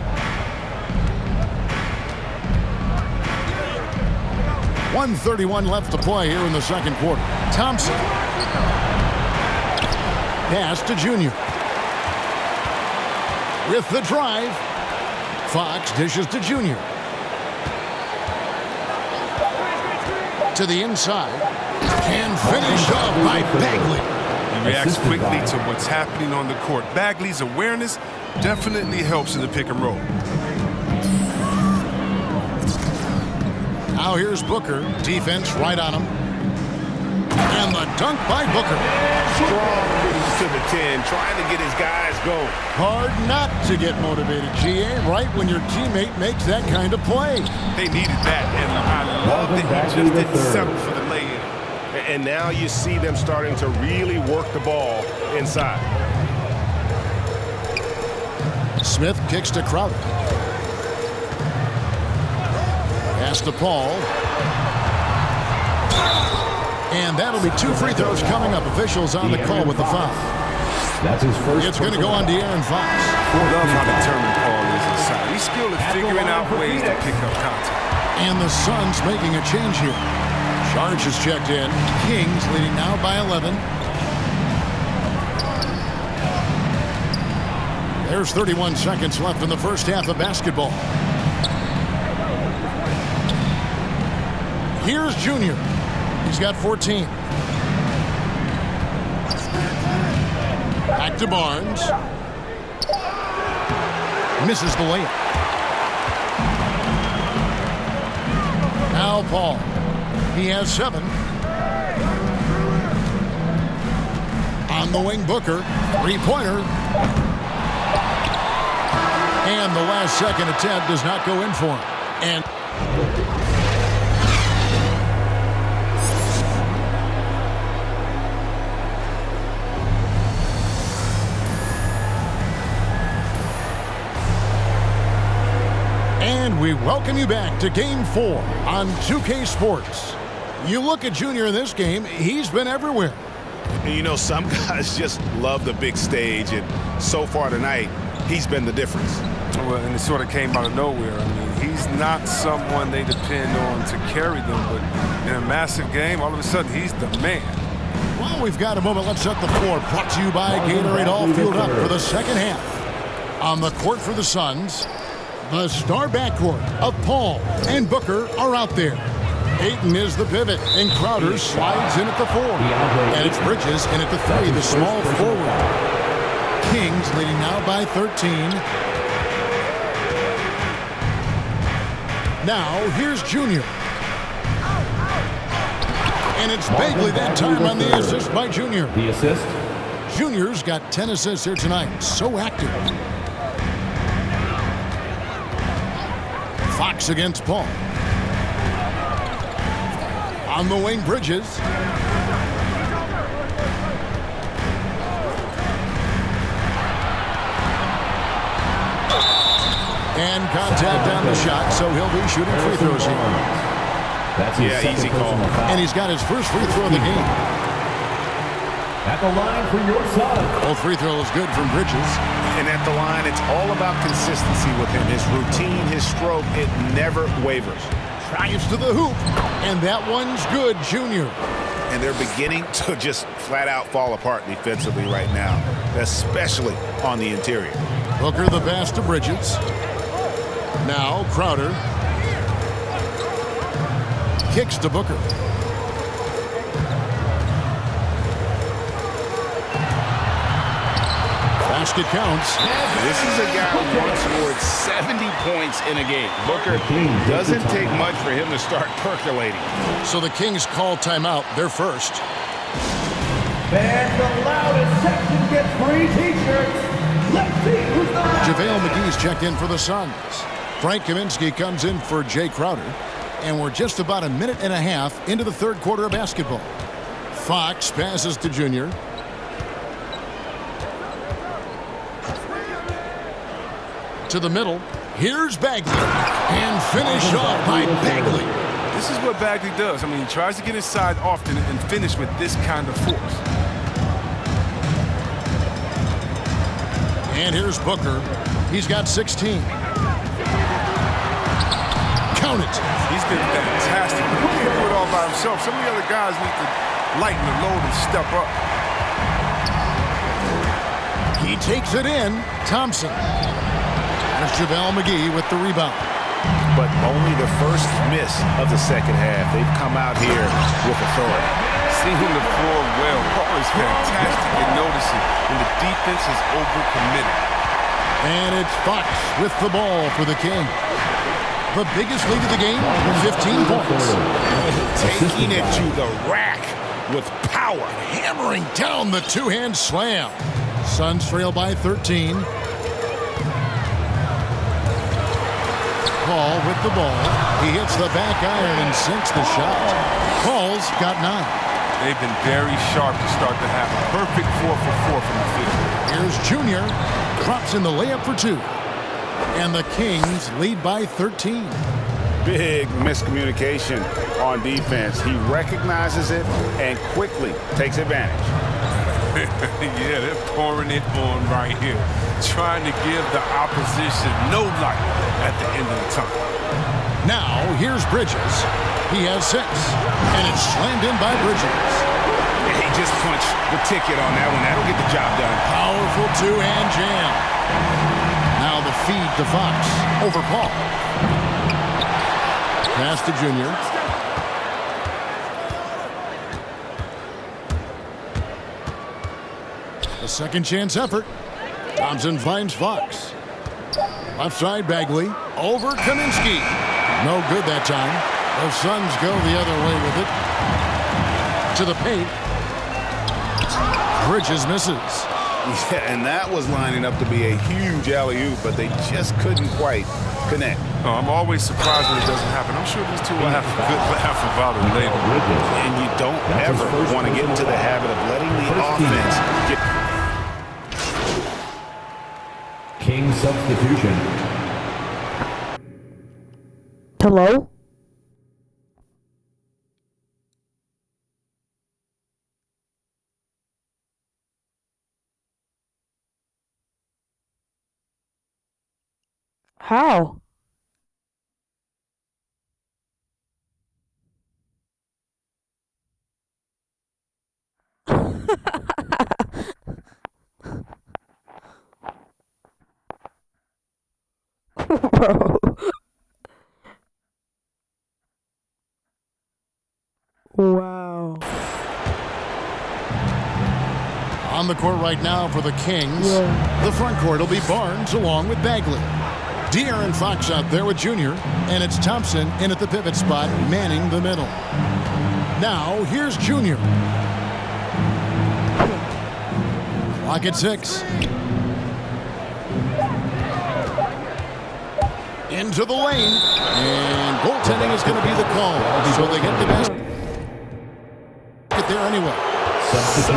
1:31 left to play here in the second quarter. Thompson. Pass to Junior. With the drive. Fox dishes to Junior. To the inside. And finished off by Bagley. He reacts quickly to what's happening on the court. Bagley's awareness definitely helps in the pick and roll. Now here's Booker. Defense right on him. And the dunk by Booker. Strong moves to the 10, trying to get his guys going. Hard not to get motivated, GA, right when your teammate makes that kind of play. They needed that, and I love that he just didn't settle for the lay-in. And now you see them starting to really work the ball inside. Smith kicks to Crowder. Pass to Paul. And that'll be 2 free throws coming up. Officials on the call with the foul. That's his first. It's going to go on De'Aaron Fox. Love how determined Paul is inside. He's skilled at figuring out ways to pick up contact. And the Suns making a change here. Charge is checked in. Kings leading now by 11. There's 31 seconds left in the first half of basketball. Here's Junior. He's got 14. Back to Barnes. Misses the layup. Now Paul. He has 7. On the wing, Booker. 3-pointer. And the last second attempt does not go in for him. And we welcome you back to Game 4 on 2K Sports. You look at Junior in this game, he's been everywhere. And you know, some guys just love the big stage, and so far tonight, he's been the difference. Well, and it sort of came out of nowhere. I mean, he's not someone they depend on to carry them, but in a massive game, all of a sudden, he's the man. Well, we've got a moment. Let's set the floor. Brought to you by Gatorade, all fueled up for the second half. On the court for the Suns, the star backcourt of Paul and Booker are out there. Ayton is the pivot, and Crowder slides in at the 4. And it's Bridges in at the 3, the small forward. Kings leading now by 13. Now, here's Junior. And it's Bagley that time on the assist by Junior. The assist. Junior's got 10 assists here tonight. So active. Fox against Paul. On the wing, Bridges. And contact on the shot, so he'll be shooting free throws here. That's his easy call. And he's got his first free throw of the game. At the line for your son. Both free throws good from Bridges. And at the line, it's all about consistency with him. His routine, his stroke, it never wavers. Drives to the hoop, and that one's good, Junior. And they're beginning to just flat out fall apart defensively right now, especially on the interior. Booker the pass to Bridges. Now Crowder. Kicks to Booker. Basket counts. This is a guy who once scored 70 points in a game. Booker doesn't take much for him to start percolating. So the Kings call timeout. They're first. And the loudest section gets free t-shirts. Let's see who's the loudest. JaVale McGee's checked in for the Suns. Frank Kaminsky comes in for Jay Crowder. And we're just about a minute and a half into the third quarter of basketball. Fox passes to Junior. To the middle. Here's Bagley. And finished off by Bagley. This is what Bagley does. I mean, he tries to get inside often and finish with this kind of force. And here's Booker. He's got 16. Count it. He's been fantastic. He can't do it all by himself. Some of the other guys need to lighten the load and step up. He takes it in. Thompson. There's JaVale McGee with the rebound. But only the first miss of the second half. They've come out here with authority. Seeing the floor well. Paul is fantastic at noticing when the defense is overcommitted. And it's Fox with the ball for the King. The biggest lead of the game, 15 points. Taking it to the rack with power. Hammering down the two-hand slam. Suns trail by 13. Paul with the ball. He hits the back iron and sinks the shot. Paul's got 9. They've been very sharp to start the half. A perfect 4 for 4 from the field. Here's Junior. Drops in the layup for 2. And the Kings lead by 13. Big miscommunication on defense. He recognizes it and quickly takes advantage. Yeah, they're pouring it on right here. Trying to give the opposition no light at the end of the time. Now, here's Bridges. He has 6. And it's slammed in by Bridges. He just punched the ticket on that one. That'll get the job done. Powerful two-hand jam. Now the feed to Fox. Over Paul. Pass to Junior. A second chance effort. Thompson finds Fox. Left side Bagley. Over Kaminsky. No good that time. The Suns go the other way with it. To the paint. Bridges misses. Yeah, and that was lining up to be a huge alley-oop, but they just couldn't quite connect. Oh, I'm always surprised when it doesn't happen. I'm sure these two will have a good laugh about it later. And you don't ever want to get into the habit of letting the offense get... King substitution. Hello? How? Bro. Wow. On the court right now for the Kings. The front court will be Barnes along with Bagley. De'Aaron Fox out there with Junior. And it's Thompson in at the pivot spot, manning the middle. Now, here's Junior. Clock at 6. Into the lane. And goaltending is going to be the call. So they get the basket there anyway. So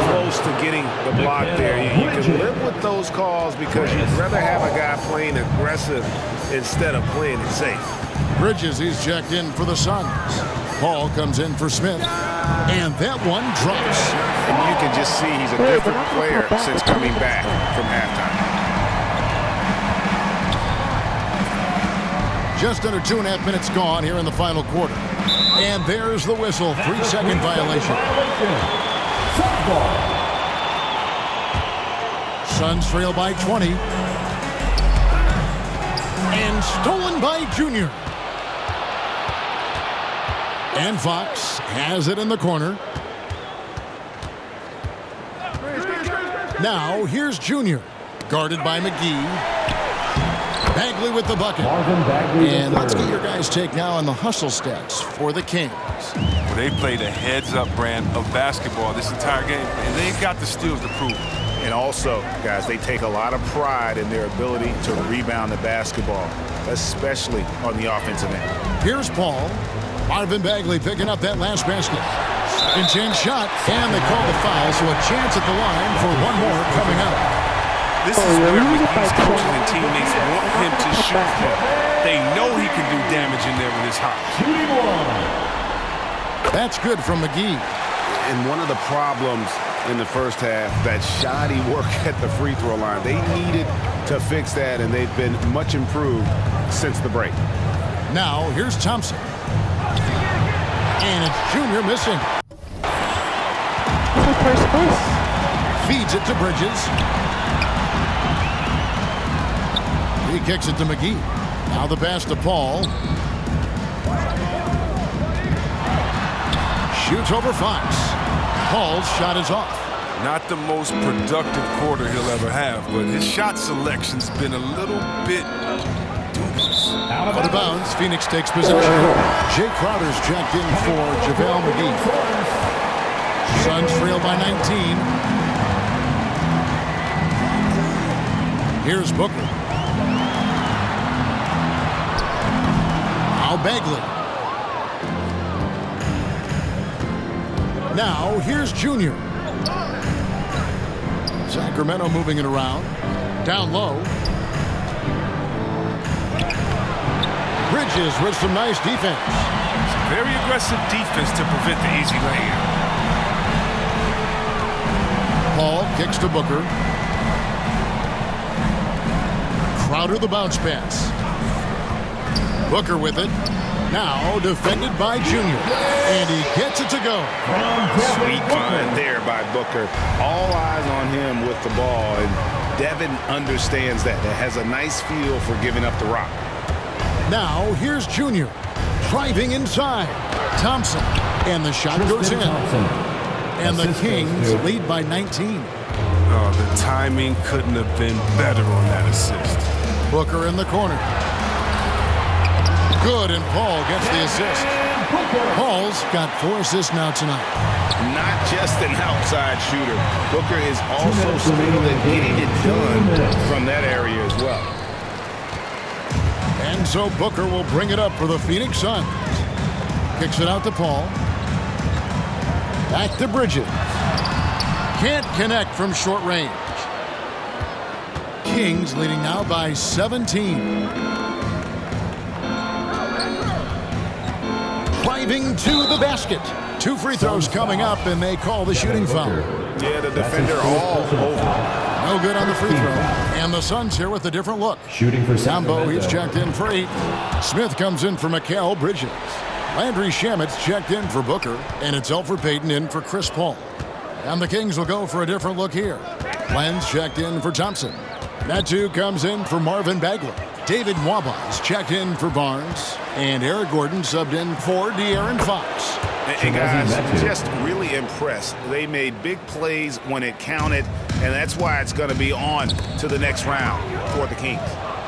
close to getting the block there. You can live with those calls because you'd rather have a guy playing aggressive instead of playing it safe. Bridges, he's checked in for the Suns. Paul comes in for Smith. And that one drops. And you can just see he's a different player since coming back from halftime. Just under 2.5 minutes gone here in the final quarter. And there's the whistle. 3-second violation. Suns trail by 20. And stolen by Junior. And Fox has it in the corner. Now here's Junior. Guarded by McGee. Bagley with the bucket. And let's get your guys' take now on the hustle stats for the Kings. Well, they played a heads-up brand of basketball this entire game, and they've got the steals to prove it. And also, guys, they take a lot of pride in their ability to rebound the basketball. especially on the offensive end. Here's Paul. Marvin Bagley picking up that last basket. Intense shot, and they call the foul, so a chance at the line for one more coming up. This is where McGee's coaches and teammates want him to shoot from. They know he can do damage in there with his hops. That's good from McGee. And one of the problems in the first half, that shoddy work at the free throw line. They needed to fix that, and they've been much improved since the break. Now, here's Thompson. And it's Junior missing. Feeds it to Bridges. He kicks it to McGee. Now the pass to Paul. Shoots over Fox. Paul's shot is off. Not the most productive quarter he'll ever have, but his shot selection's been a little bit dubious. Out of bounds, Phoenix takes possession. Jay Crowder's checked in for JaVale McGee. Suns trail by 19. Here's Booker. Now Bagley. Now here's Junior. Sacramento moving it around. Down low. Bridges with some nice defense. Some very aggressive defense to prevent the easy layup. Paul kicks to Booker. Crowder the bounce pass. Booker with it. Now defended by Junior. And he gets it to go. Sweet find there by Booker. All eyes on him with the ball. And Devin understands that. That has a nice feel for giving up the rock. Now here's Junior. Driving inside. Thompson. And the shot goes in. And the Kings lead by 19. Oh, the timing couldn't have been better on that assist. Booker in the corner. Good, and Paul gets the assist. Paul's got 4 assists now tonight. Not just an outside shooter. Booker is also skilled at getting it done from that area as well. And so Booker will bring it up for the Phoenix Suns. Kicks it out to Paul. Back to Bridges. Can't connect from short range. Kings leading now by 17. Driving to the basket. 2 free throws coming up, and they call the shooting foul. Yeah, the defender all over. No good on the free throw. And the Suns here with a different look. Shooting for Sambo, he's checked in for 8. Smith comes in for Mikal Bridges. Landry Shamit's checked in for Booker, and it's Elfrid Payton in for Chris Paul. And the Kings will go for a different look here. Lenz checked in for Thompson. Natu comes in for Marvin Bagley. David Nwaba is checked in for Barnes. And Eric Gordon subbed in for De'Aaron Fox. And guys, just really impressed. They made big plays when it counted, and that's why it's going to be on to the next round for the Kings.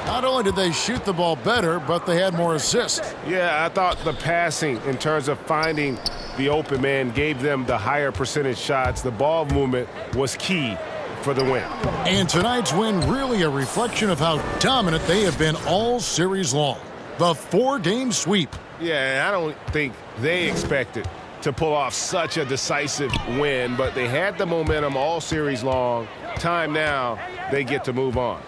Not only did they shoot the ball better, but they had more assists. Yeah, I thought the passing in terms of finding the open man gave them the higher percentage shots. The ball movement was key for the win. And tonight's win really a reflection of how dominant they have been all series long. The 4-game sweep. Yeah, I don't think they expected to pull off such a decisive win, but they had the momentum all series long. Time now, they get to move on.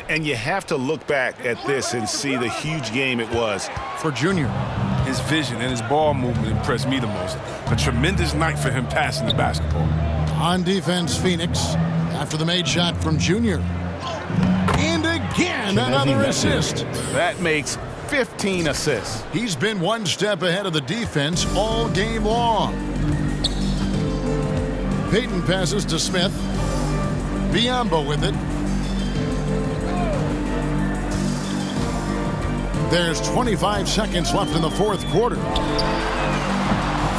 And you have to look back at this and see the huge game it was for Junior. His vision and his ball movement impressed me the most. A tremendous night for him passing the basketball. On defense, Phoenix, after the made shot from Junior. And again, another assist. That makes 15 assists. He's been one step ahead of the defense all game long. Payton passes to Smith. Biyombo with it. There's 25 seconds left in the 4th quarter.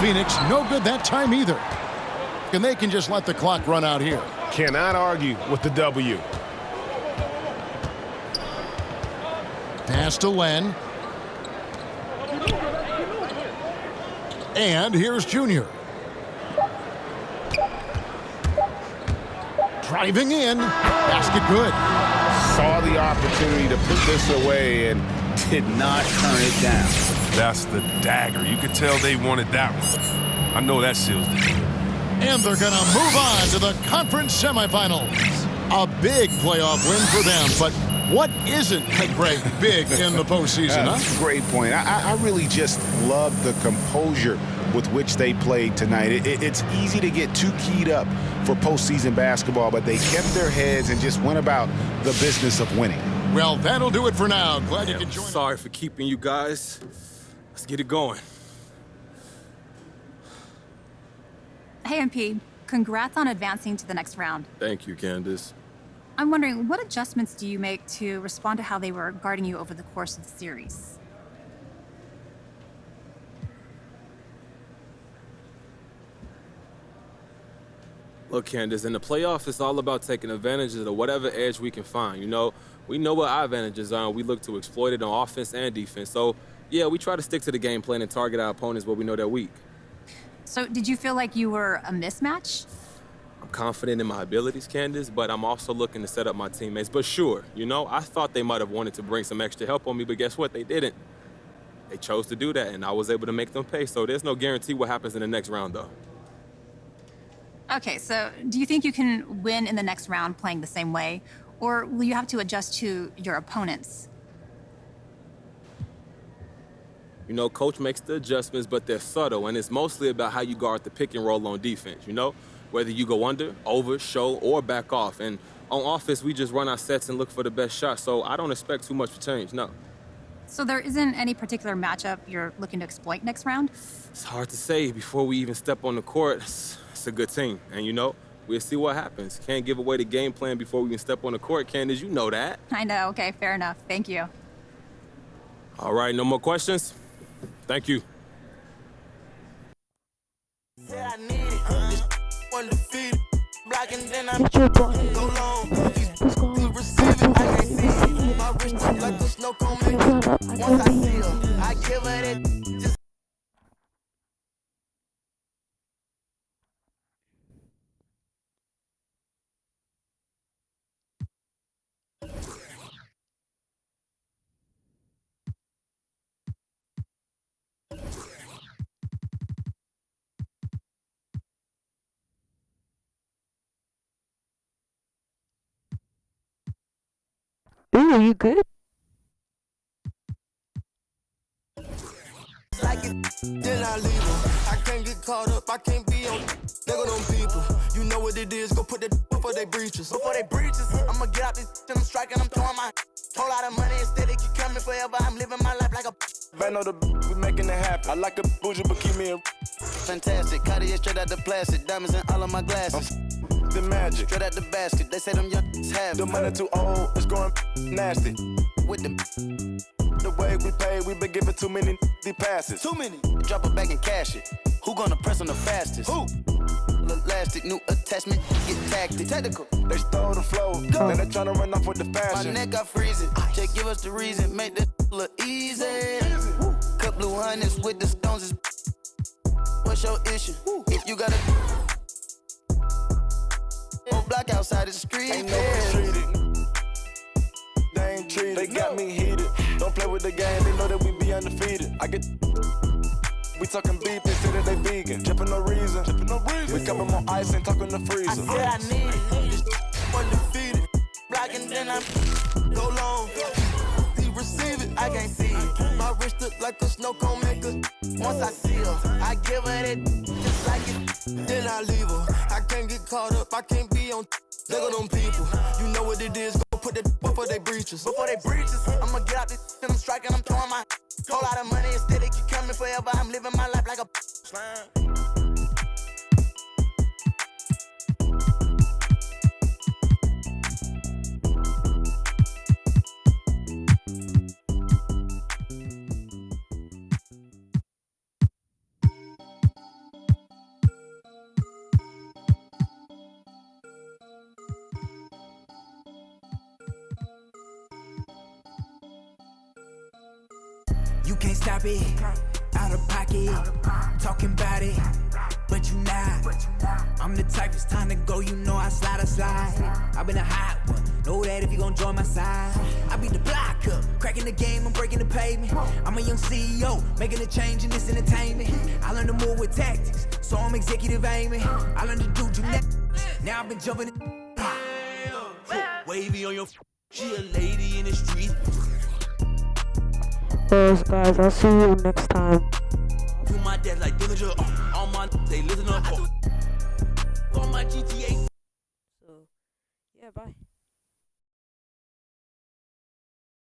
Phoenix, no good that time either. And they can just let the clock run out here. Cannot argue with the W. Pass to Len. And here's Junior. Driving in. Basket good. Saw the opportunity to put this away, and did not turn it down. That's the dagger. You could tell they wanted that one. I know that seals the deal. And they're going to move on to the conference semifinals. A big playoff win for them, but what isn't Greg big in the postseason, huh? Great point. I really just love the composure with which they played tonight. It's easy to get too keyed up for postseason basketball, but they kept their heads and just went about the business of winning. Well, that'll do it for now. Glad you could join. Sorry for keeping you guys. Let's get it going. Hey, MP. Congrats on advancing to the next round. Thank you, Candace. I'm wondering, what adjustments do you make to respond to how they were guarding you over the course of the series? Look, Candace, in the playoffs, it's all about taking advantage of whatever edge we can find. You know, we know what our advantages are, and we look to exploit it on offense and defense. So, yeah, we try to stick to the game plan and target our opponents where we know they're weak. So, did you feel like you were a mismatch? I'm confident in my abilities, Candace, but I'm also looking to set up my teammates. But sure, you know, I thought they might have wanted to bring some extra help on me, but guess what? They didn't. They chose to do that, and I was able to make them pay. So there's no guarantee what happens in the next round, though. Okay, so do you think you can win in the next round playing the same way? Or will you have to adjust to your opponents? You know, Coach makes the adjustments, but they're subtle, and it's mostly about how you guard the pick and roll on defense, you know? Whether you go under, over, show, or back off. And on offense, we just run our sets and look for the best shot, so I don't expect too much to change, no. So there isn't any particular matchup you're looking to exploit next round? It's hard to say before we even step on the court. It's a good team, and you know, we'll see what happens. Can't give away the game plan before we even step on the court, Candace, you know that. I know, okay, fair enough. Thank you. All right, no more questions? Thank you. Undefeated, blocking, then I Get your body. go long. Let's go. You receive it, I can't see it. My wrist is like a snow cone maker. Once I see her, I give her that. Just Ooh, you good? like it, then I leave her. I can't get caught up, I can't be on nigga them people. You know what it is, go put that before they breaches. Before they breaches, I'ma get out this and I'm striking, I'm throwing my whole lot of money instead it keep coming forever. I'm living my life like a Band on the we making it happen. I like a bougie, but keep me a fantastic. Cartier straight out the plastic, diamonds in all of my glasses. the magic. Straight out the basket, they say them young have The money too old, it's growing nasty. with them. The way we pay, we been giving too many passes. Too many. Drop it back and cash it. Who gonna press on the fastest? Who? Elastic, new attachment, get tactic. Technical. They stole the flow, then they tryna run off with the My fashion. neck got freezing. Just give us the reason, make this look easy. Cut blue hundreds with the stones. Is what's your issue? If you got a on block outside the street, Ain't no treated. They ain't treated. They got me heated. Don't play with the game, they know that we be undefeated. I get. We talking beef, they say that they vegan. Tripping no reason. We come on ice and talking the freezer. I said I need it. Undefeated. Blocking, then I go long. He receive it, I can't see it. My wrist look like a snow cone maker. Once I see her, I give her that just like it. Then I leave her. I can't get caught up, I can't be on nigga them people. You know what it is, go put that before they breaches. Before they breaches, I'ma get out this and I'm striking, I'm throwing my whole lot of money instead it keep coming forever. I'm living my life like a slime. You can't stop it, out of pocket, talking about it. but you not. I'm the type, it's time to go, you know I slide. I've been a hot one, know that if you gon' join my side. I beat the block up, cracking the game, I'm breaking the pavement. I'm a young CEO, making a change in this entertainment. I learned to move with tactics, so I'm executive aiming. I learned to do gymnastics, now I've been jumping in. Wavy on your she a lady in the street. Well, guys, I'll see you next time. To my death like Dillinger, all my they listen up. On my GTA. So, yeah, bye.